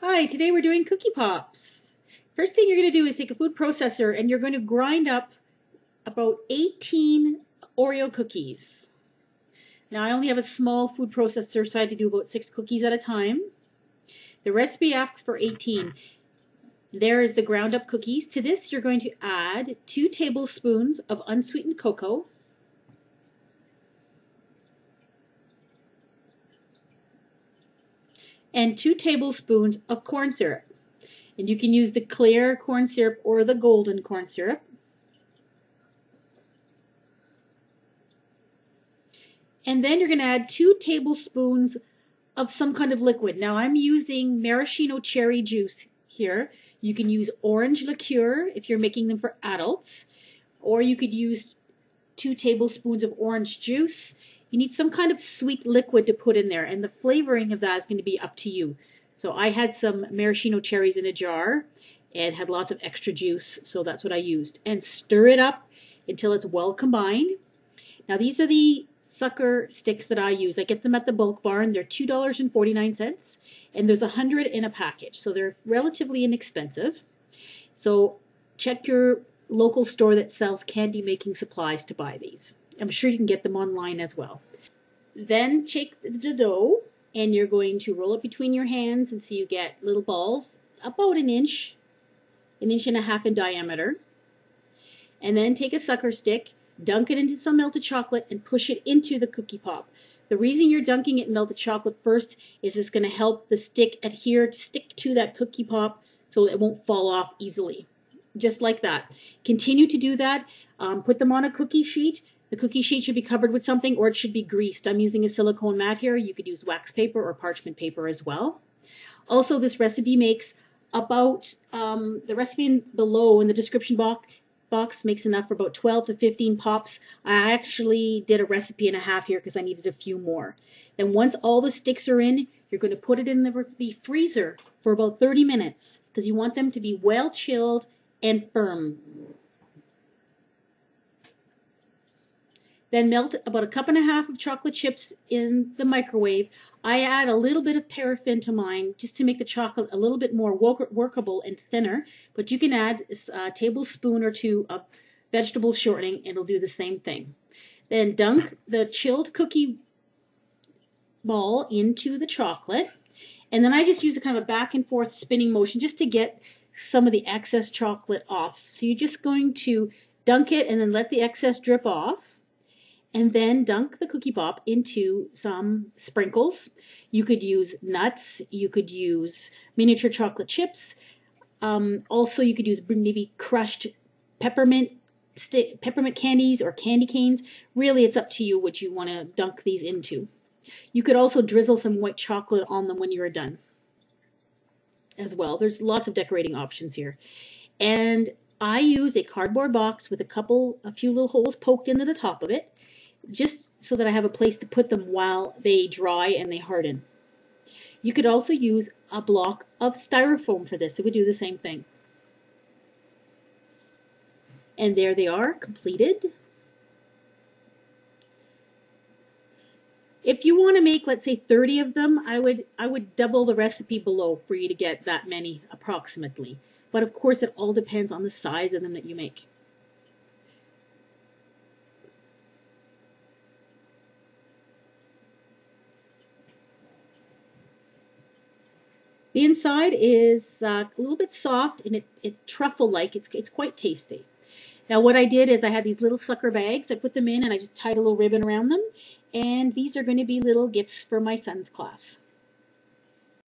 Hi, today we're doing cookie pops. First thing you're going to do is take a food processor and you're going to grind up about 18 Oreo cookies. Now I only have a small food processor, so I had to do about 6 cookies at a time. The recipe asks for 18. There is the ground up cookies. To this you're going to add 2 tablespoons of unsweetened cocoa, and 2 tablespoons of corn syrup. And you can use the clear corn syrup or the golden corn syrup. And then you're going to add 2 tablespoons of some kind of liquid. Now I'm using maraschino cherry juice here. You can use orange liqueur if you're making them for adults, or you could use 2 tablespoons of orange juice. You need some kind of sweet liquid to put in there, and the flavoring of that is going to be up to you. So I had some maraschino cherries in a jar and had lots of extra juice, so that's what I used. And stir it up until it's well combined. Now these are the sucker sticks that I use. I get them at the Bulk Barn. They're $2.49, and there's 100 in a package, so they're relatively inexpensive. So check your local store that sells candy making supplies to buy these. I'm sure you can get them online as well. Then take the dough and you're going to roll it between your hands until you get little balls about an inch and a half in diameter. And then take a sucker stick, dunk it into some melted chocolate, and push it into the cookie pop. The reason you're dunking it in melted chocolate first is it's going to help the stick adhere to stick to that cookie pop so it won't fall off easily. Just like that. Continue to do that. Put them on a cookie sheet. The cookie sheet should be covered with something, or it should be greased. I'm using a silicone mat here. You could use wax paper or parchment paper as well. Also, this recipe makes about, the recipe below in the description box makes enough for about 12 to 15 pops. I actually did a recipe and a half here because I needed a few more. Then once all the sticks are in, you're going to put it in the freezer for about 30 minutes because you want them to be well chilled and firm. Then melt about 1.5 cups of chocolate chips in the microwave. I add a little bit of paraffin to mine just to make the chocolate a little bit more workable and thinner, but you can add a tablespoon or 2 of vegetable shortening and it'll do the same thing. Then dunk the chilled cookie ball into the chocolate, and then I just use a kind of a back and forth spinning motion just to get some of the excess chocolate off. So you're just going to dunk it and then let the excess drip off. And then dunk the cookie pop into some sprinkles. You could use nuts. You could use miniature chocolate chips. Also, you could use maybe crushed peppermint candies or candy canes. Really, it's up to you what you want to dunk these into. You could also drizzle some white chocolate on them when you're done as well. There's lots of decorating options here. And I use a cardboard box with a few little holes poked into the top of it, just so that I have a place to put them while they dry and they harden. You could also use a block of styrofoam for this. It would do the same thing. And there they are, completed. If you want to make, let's say, 30 of them, I would double the recipe below for you to get that many approximately. But of course, it all depends on the size of them that you make. The inside is a little bit soft and it's truffle-like. It's quite tasty. Now what I did is I had these little sucker bags. I put them in and I just tied a little ribbon around them. And these are going to be little gifts for my son's class.